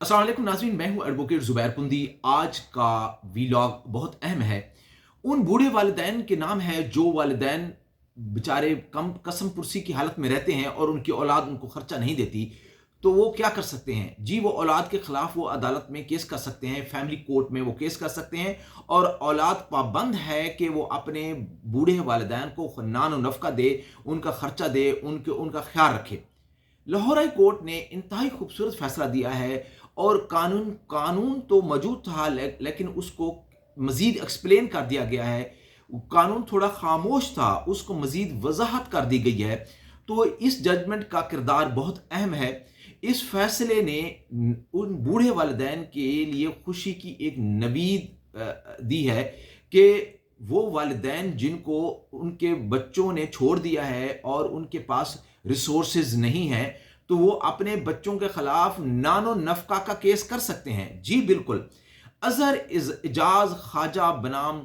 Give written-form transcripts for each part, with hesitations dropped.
अस्सलाम वालेकुम नाज़रीन, मैं हूँ एडवोकेट ज़ुबैर कुंदी। आज का वीलॉग बहुत अहम है। उन बूढ़े वालिदैन के नाम है जो वालिदैन बेचारे कम कसम पुरसी की हालत में रहते हैं और उनकी औलाद उनको खर्चा नहीं देती। तो वो क्या कर सकते हैं जी? वो औलाद के खिलाफ वो अदालत में केस कर सकते हैं, फैमिली कोर्ट में वो केस कर सकते हैं। और औलाद पाबंद है कि वो अपने बूढ़े वालिदैन को नान और नफ़का दे, उनका खर्चा दे, उनका ख्याल रखे। लाहौर हाई कोर्ट ने इंतहाई खूबसूरत फैसला दिया है। और कानून कानून तो मौजूद था, लेकिन उसको मज़ीद एक्सप्लेन कर दिया गया है। कानून थोड़ा खामोश था, उसको मज़ीद वजाहत कर दी गई है। तो इस जजमेंट का किरदार बहुत अहम है। इस फैसले ने उन बूढ़े वालिदैन के लिए खुशी की एक नवीद दी है कि वो वालिदैन जिनको उनके बच्चों ने छोड़ दिया है और उनके पास रिसोर्सेज नहीं है, तो वो अपने बच्चों के खिलाफ नानो नफका का केस कर सकते हैं। जी बिल्कुल। अजहर इजाज ख्वाजा बनाम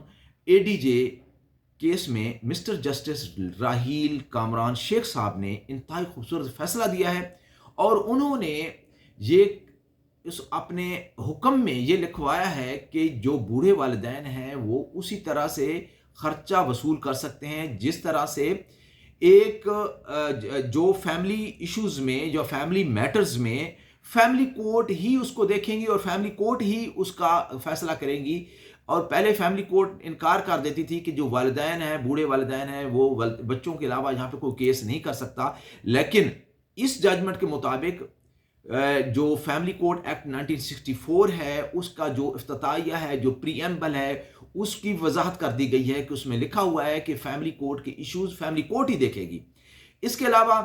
एडीजे केस में मिस्टर जस्टिस राहील कामरान शेख साहब ने इंतहाई खूबसूरत फैसला दिया है। और उन्होंने ये इस अपने हुक्म में ये लिखवाया है कि जो बूढ़े वालिदैन हैं वो उसी तरह से खर्चा वसूल कर सकते हैं जिस तरह से एक जो फैमिली इश्यूज में, जो फैमिली मैटर्स में फैमिली कोर्ट ही उसको देखेंगी और फैमिली कोर्ट ही उसका फैसला करेंगी। और पहले फैमिली कोर्ट इनकार कर देती थी कि जो वालिदैन हैं, बूढ़े वालिदैन हैं, वो बच्चों के अलावा यहाँ पे कोई केस नहीं कर सकता। लेकिन इस जजमेंट के मुताबिक जो फैमिली कोर्ट एक्ट 1964 है, उसका जो इफ्तिताहिया है, जो प्रीएम्बल है, उसकी वजाहत कर दी गई है कि उसमें लिखा हुआ है कि फैमिली कोर्ट के इश्यूज फैमिली कोर्ट ही देखेगी। इसके अलावा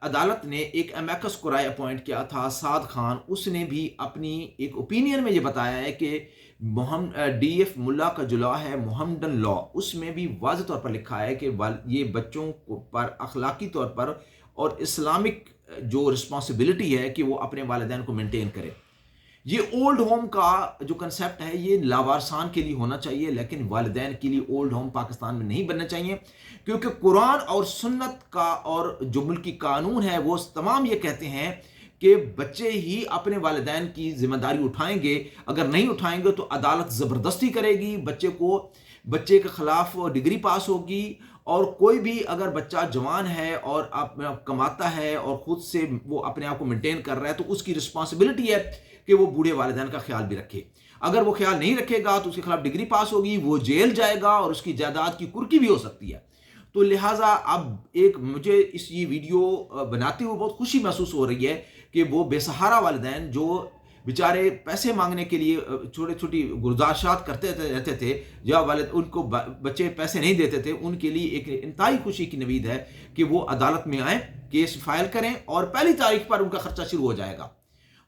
अदालत ने एक एमेकस कुराई अपॉइंट किया था, साद खान। उसने भी अपनी एक ओपिनियन में ये बताया है कि डीएफ मुल्ला का जो लॉ है, मोहम्मदन लॉ, उसमें भी वाज़ेह तौर पर लिखा है कि ये बच्चों पर अखलाकी तौर पर और इस्लामिक जो रिस्पॉन्सिबिलिटी है कि वो अपने वालिदैन को मेंटेन करे। ये ओल्ड होम का जो कंसेप्ट है ये लावारसान के लिए होना चाहिए, लेकिन वालिदैन के लिए ओल्ड होम पाकिस्तान में नहीं बनना चाहिए, क्योंकि कुरान और सुन्नत का और जो मुल्की कानून है वो तमाम ये कहते हैं कि बच्चे ही अपने वालिदैन की जिम्मेदारी उठाएंगे। अगर नहीं उठाएंगे तो अदालत ज़बरदस्ती करेगी, बच्चे के खिलाफ डिग्री पास होगी। और कोई भी अगर बच्चा जवान है और कमाता है और खुद से वो अपने आप को मेंटेन कर रहा है, तो उसकी रिस्पॉन्सिबिलिटी है कि वो बूढ़े वालिदैन का ख्याल भी रखे। अगर वो ख्याल नहीं रखेगा तो उसके खिलाफ डिग्री पास होगी, वो जेल जाएगा और उसकी जायदाद की कुर्की भी हो सकती है। तो लिहाजा अब मुझे ये वीडियो बनाते हुए बहुत खुशी महसूस हो रही है कि वो बेसहारा वालिदैन जो बेचारे पैसे मांगने के लिए छोटे छोटी गुजारिशात करते रहते थे, या वालिद उनको बच्चे पैसे नहीं देते थे, उनके लिए एक इंतहाई खुशी की नवीद है कि वो अदालत में आए, केस फाइल करें और पहली तारीख पर उनका खर्चा शुरू हो जाएगा।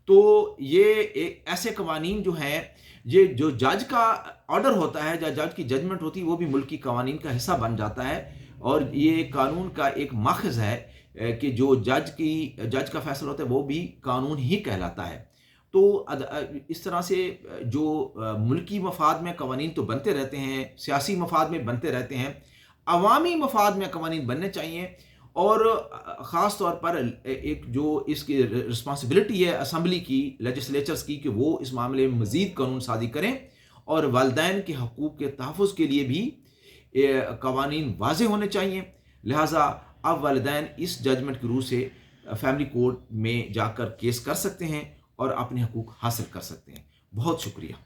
तो ये एक ऐसे कवानीन जो हैं, ये जो जज का ऑर्डर होता है या जज की जजमेंट होती है, वो भी मुल्क की कवानीन का हिस्सा बन जाता है। और ये कानून का एक माखज़ है कि जो जज का फैसला होता है वो भी कानून ही कहलाता है। तो इस तरह से जो मुल्की मफाद में कवानीन तो बनते रहते हैं, सियासी मफाद में बनते रहते हैं, अवामी मफाद में कवानीन बनने चाहिए। और ख़ास तौर पर एक जो इसकी रिस्पॉन्सिबिलिटी है असम्बली की, लेजिस्लेचर्स की, कि वो इस मामले में मज़ीद कानून साज़ी करें और वालिदैन के हकूक़ के तहफ़्फ़ुज़ के लिए भी कवानीन वाज़ेह होने चाहिए। लिहाजा अब वालिदैन इस जजमेंट की रूह से फैमिली कोर्ट में जाकर केस कर सकते हैं और अपने हकूक़ हासिल कर सकते हैं। बहुत शुक्रिया।